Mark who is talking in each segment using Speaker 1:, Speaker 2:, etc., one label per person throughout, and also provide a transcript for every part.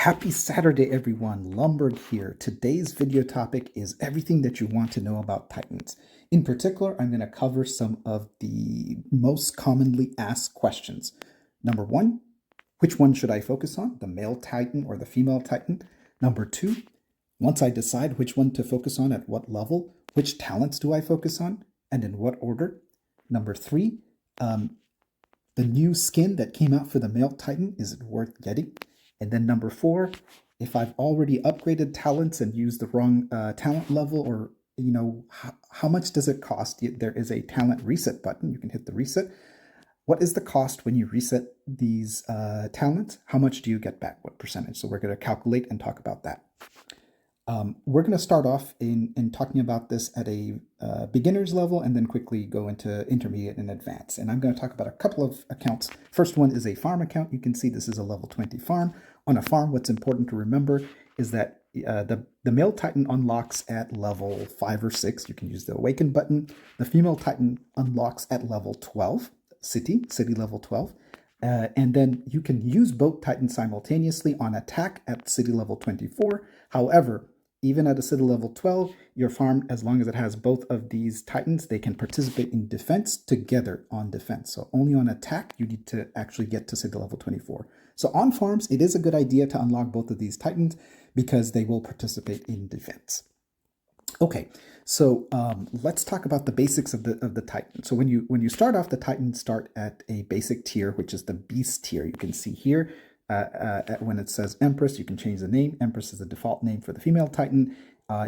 Speaker 1: Happy Saturday, everyone. Lumberg here. Today's video topic is everything that you want to know about Titans. In particular, I'm going to cover some of the most commonly asked questions. Number one, which one should I focus on, the male Titan or the female Titan? Number two, once I decide which one to focus on at what level, which talents do I focus on and in what order? Number three, the new skin that came out for the male Titan, is it worth getting? And then number four, if I've already upgraded talents and used the wrong talent level, or how much does it cost? There is a talent reset button. You can hit the reset. What is the cost when you reset these talents? How much do you get back? What percentage? So we're going to calculate and talk about that. We're going to start off in talking about this at a beginner's level and then quickly go into intermediate and advanced. And I'm going to talk about a couple of accounts. First one is a farm account. You can see this is a level 20 farm. On a farm, what's important to remember is that the male Titan unlocks at level 5 or 6. You can use the awaken button. The female Titan unlocks at level 12, city level 12. And then you can use both Titans simultaneously on attack at city level 24. However, even at a city level 12, your farm, as long as it has both of these Titans, they can participate in defense together on defense. So only on attack, you need to actually get to city level 24. So on farms, it is a good idea to unlock both of these Titans because they will participate in defense. Okay, so let's talk about the basics of the Titan. So when you start off, the Titans start at a basic tier, which is the Beast tier. You can see here when it says Empress, you can change the name. Empress is the default name for the female Titan.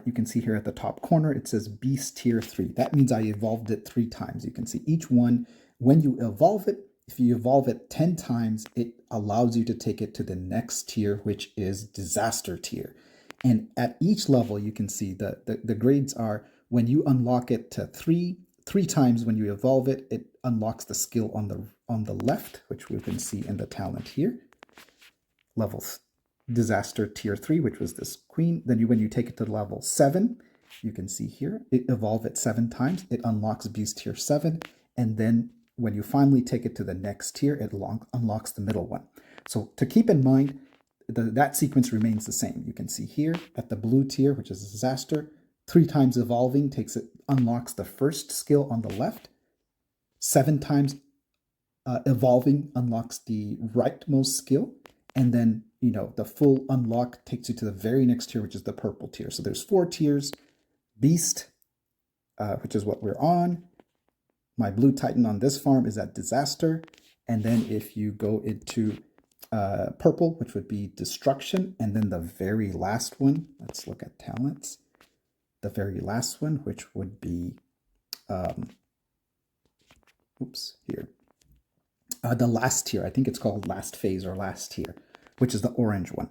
Speaker 1: You can see here at the top corner, it says Beast tier 3. That means I evolved it 3 times. You can see each one, when you evolve it, if you evolve it 10 times, it allows you to take it to the next tier, which is Disaster tier. And at each level, you can see the grades are when you unlock it to three times when you evolve it, it unlocks the skill on the left, which we can see in the talent here. Level Disaster tier 3, which was this queen. Then when you take it to level 7, you can see here, it evolve it 7 times. It unlocks Beast tier 7. And then when you finally take it to the next tier, it unlocks the middle one. So to keep in mind, that sequence remains the same. You can see here at the blue tier, which is Disaster, 3 times evolving unlocks the first skill on the left. 7 times evolving unlocks the rightmost skill. And then, the full unlock takes you to the very next tier, which is the purple tier. So there's 4 tiers. Beast, which is what we're on. My blue Titan on this farm is at Disaster. And then if you go into purple, which would be Destruction, and then the very last one, let's look at talents. The very last one, which would be, the last tier. I think it's called last phase or last tier, which is the orange one.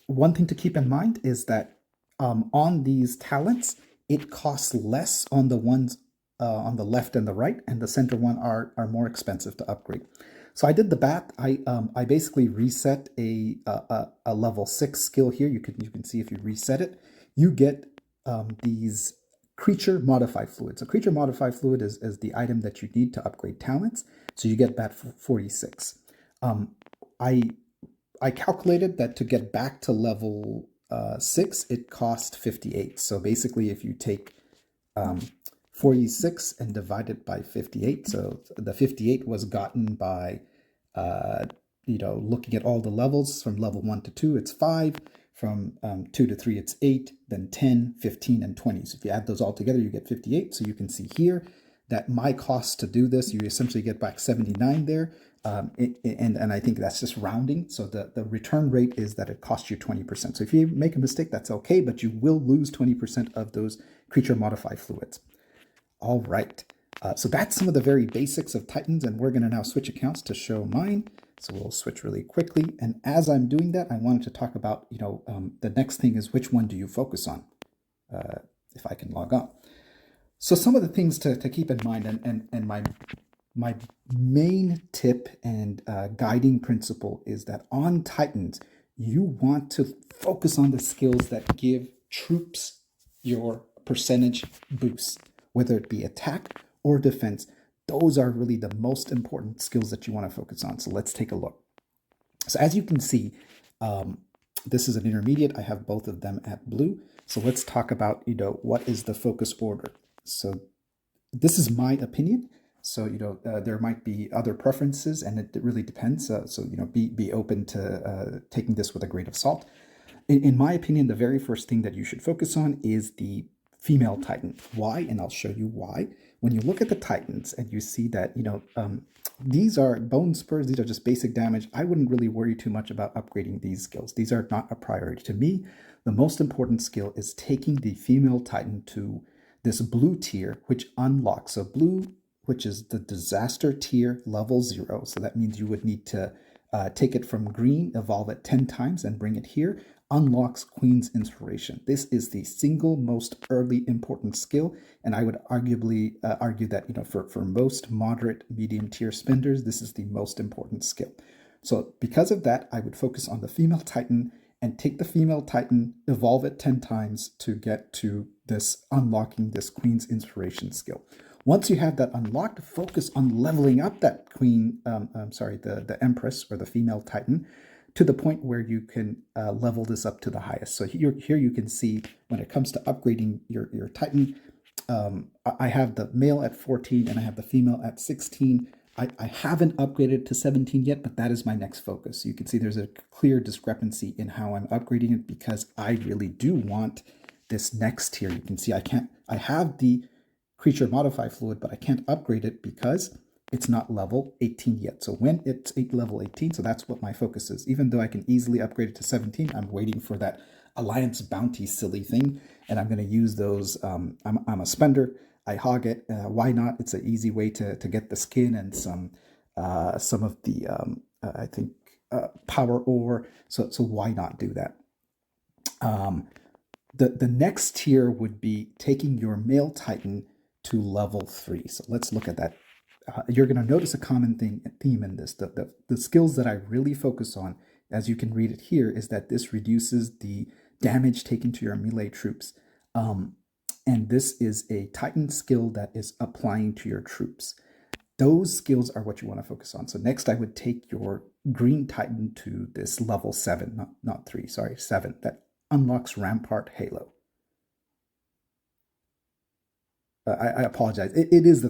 Speaker 1: One thing to keep in mind is that on these talents, it costs less on the ones on the left and the right, and the center one are more expensive to upgrade. So I did the math. I basically reset a level 6 skill here. You can see if you reset it, you get these creature modify fluid. So creature modify fluid is the item that you need to upgrade talents. So you get that for 46. I calculated that to get back to level 6, it cost 58. So basically, if you take 46 and divide it by 58, so the 58 was gotten by looking at all the levels. From level 1 to 2, it's 5. From 2 to 3, it's 8, then 10, 15, and 20. So if you add those all together, you get 58. So you can see here that my cost to do this, you essentially get back 79 there. And I think that's just rounding. So the return rate is that it costs you 20%. So if you make a mistake, that's okay, but you will lose 20% of those creature modify fluids. All right. So that's some of the very basics of Titans, and we're going to now switch accounts to show mine. So we'll switch really quickly. And as I'm doing that, I wanted to talk about, the next thing is which one do you focus on? If I can log on. So some of the things to keep in mind, and my main tip and guiding principle is that on Titans, you want to focus on the skills that give troops your percentage boost, whether it be attack or defense. Those are really the most important skills that you want to focus on. So let's take a look. So as you can see, This is an intermediate. I have both of them at blue. So let's talk about, what is the focus order. So this is my opinion. So, there might be other preferences, and it really depends. So, be open to taking this with a grain of salt. In my opinion, the very first thing that you should focus on is the female titan. Why? And I'll show you why. When you look at the titans and you see that, these are bone spurs, these are just basic damage, I wouldn't really worry too much about upgrading these skills. These are not a priority. To me, the most important skill is taking the female titan to this blue tier, which unlocks. So blue, which is the disaster tier level 0. So that means you would need to take it from green, evolve it 10 times, and bring it here. Unlocks Queen's Inspiration. This is the single most early important skill, and I would arguably argue that for most moderate medium tier spenders, this is the most important skill. So because of that, I would focus on the female titan and take the female titan, evolve it 10 times to get to this unlocking this Queen's Inspiration skill. Once you have that unlocked, focus on leveling up that the Empress or the female titan to the point where you can level this up to the highest. So here you can see when it comes to upgrading your titan, I have the male at 14 and I have the female at 16. I haven't upgraded to 17 yet, but that is my next focus. You can see there's a clear discrepancy in how I'm upgrading it because I really do want this next tier. You can see I have the creature modify fluid, but I can't upgrade it because it's not level 18 yet. So when it's level 18, so that's what my focus is. Even though I can easily upgrade it to 17, I'm waiting for that Alliance Bounty silly thing, and I'm going to use those. I'm a spender. I hog it. Why not? It's an easy way to get the skin and some of the power ore. So why not do that? The next tier would be taking your male titan to level 3. So let's look at that. You're going to notice a common theme in this. The skills that I really focus on, as you can read it here, is that this reduces the damage taken to your melee troops. And this is a Titan skill that is applying to your troops. Those skills are what you want to focus on. So next I would take your green Titan to this level 7, not 3, sorry, 7, that unlocks Rampart Halo. I apologize. It is the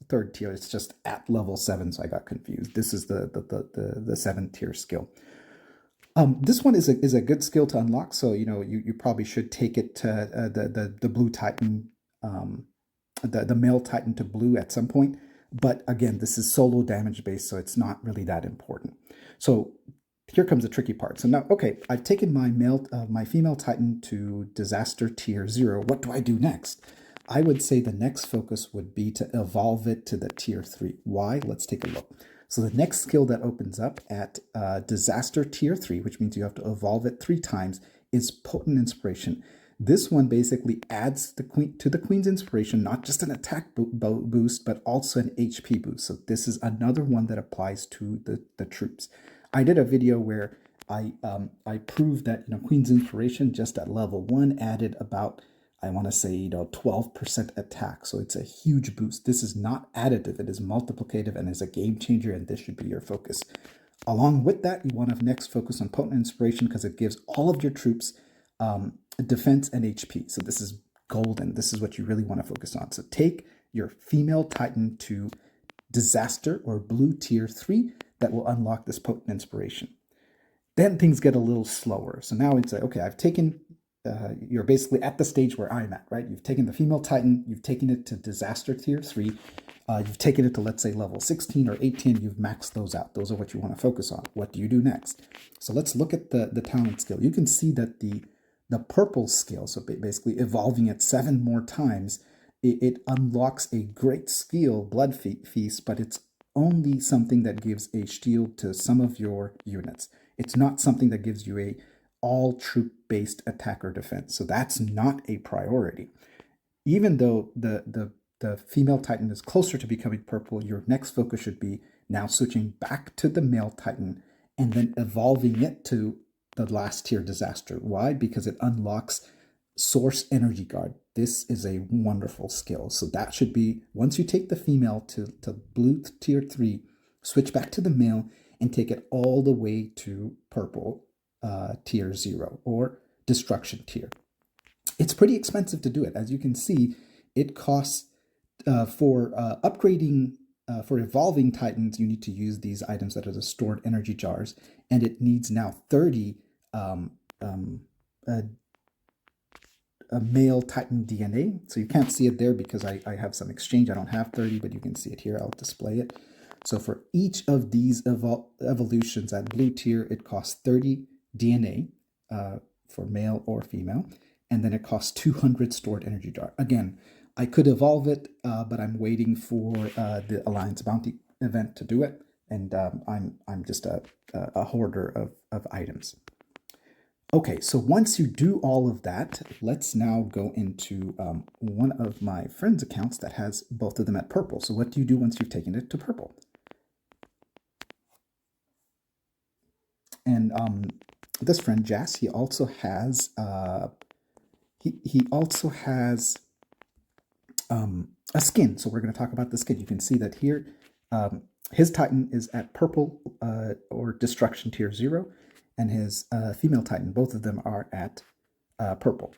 Speaker 1: third tier. It's just at level 7, so I got confused. This is the 7th tier skill. This one is a good skill to unlock. So you probably should take it to the blue Titan, the male Titan to blue at some point. But again, this is solo damage based, so it's not really that important. So here comes the tricky part. So now, okay, I've taken my female Titan to disaster tier 0. What do I do next? I would say the next focus would be to evolve it to the tier 3. Why? Let's take a look. So the next skill that opens up at disaster tier 3, which means you have to evolve it 3 times, is Potent Inspiration. This one basically adds to the Queen's Inspiration, not just an attack boost, but also an HP boost. So this is another one that applies to the troops. I did a video where I proved that Queen's Inspiration just at level 1 added about, I want to say 12% attack. So it's a huge boost. This is not additive. It is multiplicative and is a game changer, and this should be your focus. Along with that, you want to next focus on Potent Inspiration because it gives all of your troops defense and HP. So this is golden. This is what you really want to focus on. So take your female Titan to disaster or blue tier 3 that will unlock this Potent Inspiration. Then things get a little slower. So now it's like, okay, I've taken you're basically at the stage where I'm at, right? You've taken the female Titan, you've taken it to disaster tier 3, you've taken it to, let's say, level 16 or 18, you've maxed those out. Those are what you want to focus on. What do you do next? So let's look at the talent skill. You can see that the purple skill, so basically evolving it 7 more times, it unlocks a great skill, Blood Feast, but it's only something that gives a shield to some of your units. It's not something that gives you a all troop-based attack or defense. So that's not a priority. Even though the female Titan is closer to becoming purple, your next focus should be now switching back to the male Titan and then evolving it to the last tier disaster. Why? Because it unlocks Source Energy Guard. This is a wonderful skill. So that should be, once you take the female to blue tier 3, switch back to the male and take it all the way to purple. tier 0 or destruction tier. It's pretty expensive to do it. As you can see, it costs for upgrading, for evolving Titans, you need to use these items that are the stored energy jars, and it needs now 30 a male Titan DNA. So you can't see it there because I have some exchange. I don't have 30, but you can see it here. I'll display it. So for each of these evolutions at blue tier, it costs 30 DNA for male or female, and then it costs 200 stored energy jar. Again, I could evolve it, but I'm waiting for the Alliance Bounty event to do it, and I'm just a hoarder of items. Okay, so once you do all of that, let's now go into one of my friend's accounts that has both of them at purple. So what do you do once you've taken it to purple? And this friend Jas, he also has he also has a skin. So we're going to talk about the skin. You can see that here, his Titan is at purple or destruction tier 0. And his female Titan, both of them are at purple.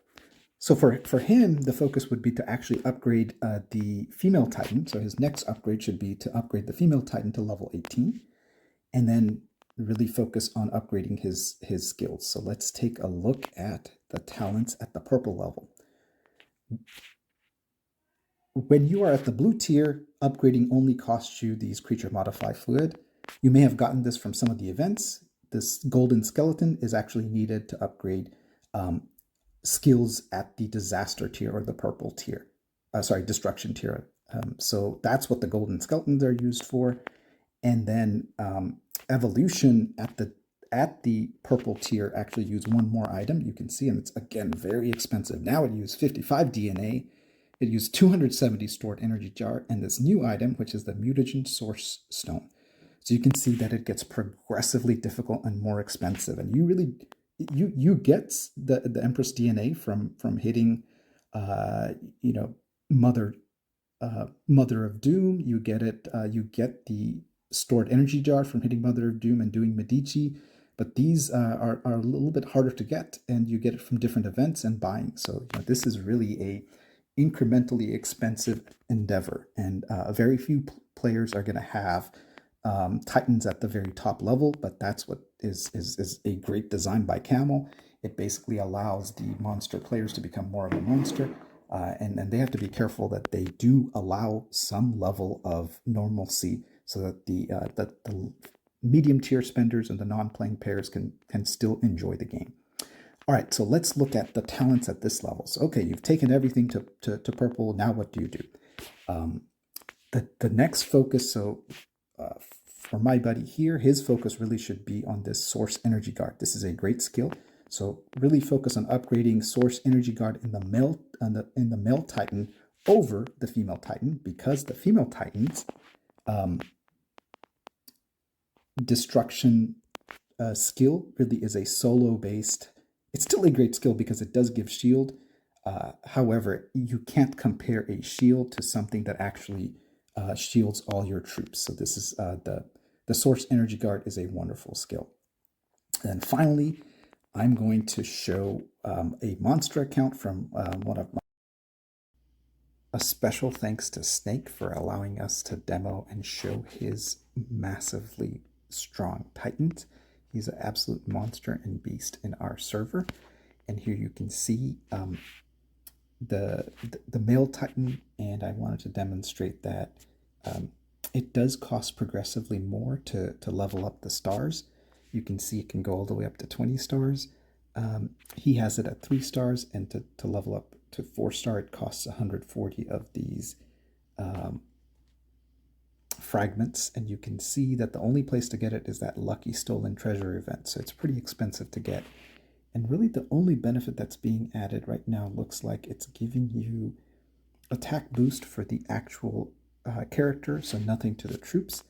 Speaker 1: So for him, the focus would be to actually upgrade the female Titan. So his next upgrade should be to upgrade the female Titan to level 18, and then really focus on upgrading his skills. So let's take a look at the talents at the purple level. When you are at the blue tier, upgrading only costs you these creature modify fluid. You may have gotten this from some of the events. This golden skeleton is actually needed to upgrade skills at the disaster tier or the purple tier. Destruction tier. So that's what the golden skeletons are used for. And then evolution at the purple tier actually use one more item. You can see, and it's again very expensive. Now it used 55 DNA. It used 270 stored energy jar, and this new item, which is the Mutagen Source Stone. So you can see that it gets progressively difficult and more expensive. And you really, you get the Empress DNA from hitting, Mother of Doom. You get it. You get the stored energy jar from hitting Mother of Doom and doing Medici. But these are a little bit harder to get, and you get it from different events and buying. So this is really a incrementally expensive endeavor, and very few players are going to have Titans at the very top level, but that's what is a great design by Camel. It basically allows the monster players to become more of a monster, and they have to be careful that they do allow some level of normalcy so that the medium tier spenders and the non-playing players can still enjoy the game. All right, so let's look at the talents at this level. So, okay, you've taken everything to purple. Now what do you do? The next focus, so for my buddy here, his focus really should be on this Source Energy Guard. This is a great skill. So really focus on upgrading Source Energy Guard in the male Titan over the female Titan, because the female Titans destruction skill really is a solo-based. It's still a great skill because it does give shield. However, you can't compare a shield to something that actually shields all your troops. So this is the Source Energy Guard is a wonderful skill. And finally, I'm going to show a monster account from one of my. A special thanks to Snake for allowing us to demo and show his massively strong Titans. He's an absolute monster and beast in our server. And here you can see the male Titan, and I wanted to demonstrate that it does cost progressively more to level up the stars. You can see it can go all the way up to 20 stars. He has it at 3 stars, and to level up to 4-star, it costs 140 of these fragments, and you can see that the only place to get it is that Lucky Stolen Treasure event, so it's pretty expensive to get. And really the only benefit that's being added right now looks like it's giving you attack boost for the actual character, so nothing to the troops.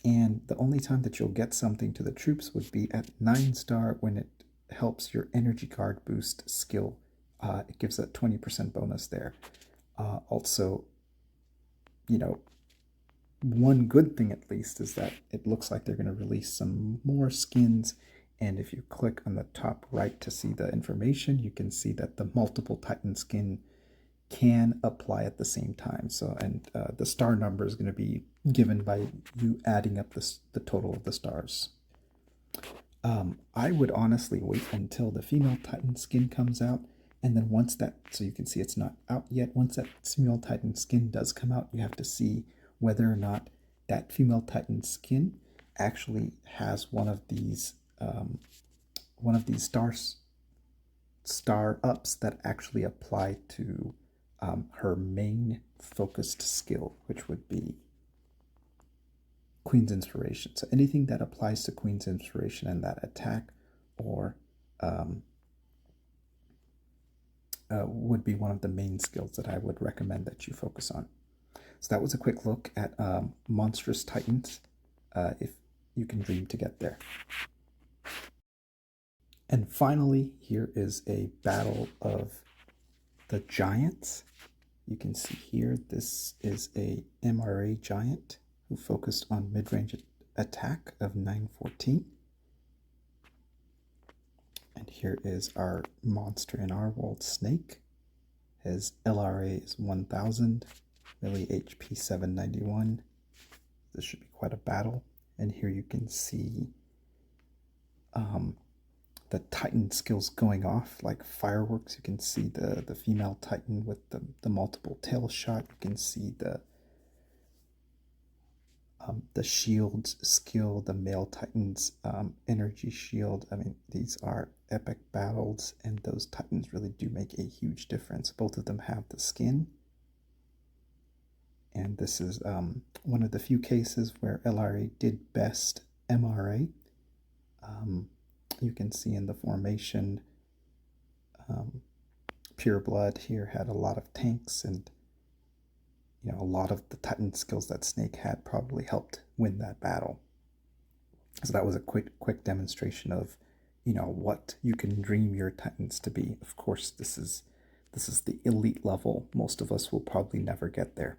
Speaker 1: And the only time that you'll get something to the troops would be at 9-star, when it helps your energy card boost skill. It gives a 20% bonus there. Also, one good thing at least is that it looks like they're going to release some more skins And if you click on the top right to see the information, you can see that the multiple Titan skin can apply at the same time. So, and the star number is going to be given by you adding up the total of the stars. I would honestly wait until the female Titan skin comes out, and then once that, so you can see it's not out yet, once that female Titan skin does come out, you have to see whether or not that female Titan skin actually has one of these star ups that actually apply to her main focused skill, which would be Queen's Inspiration. So anything that applies to Queen's Inspiration and that attack or would be one of the main skills that I would recommend that you focus on. So that was a quick look at monstrous Titans, if you can dream to get there. And finally, here is a battle of the giants. You can see here, this is a MRA giant who focused on mid-range attack of 914. And here is our monster in our world, Snake. His LRA is 1000, melee HP 791. This should be quite a battle. And here you can see the Titan skills going off like fireworks. You can see the female Titan with the multiple tail shot. You can see the shield skill, the male Titan's energy shield. I mean, these are epic battles, and those Titans really do make a huge difference. Both of them have the skin, and this is one of the few cases where LRA did best MRA. You can see in the formation, Pure Blood here had a lot of tanks, and you know, a lot of the Titan skills that Snake had probably helped win that battle. So that was a quick demonstration of, you know, what you can dream your Titans to be. Of course, this is the elite level. Most of us will probably never get there.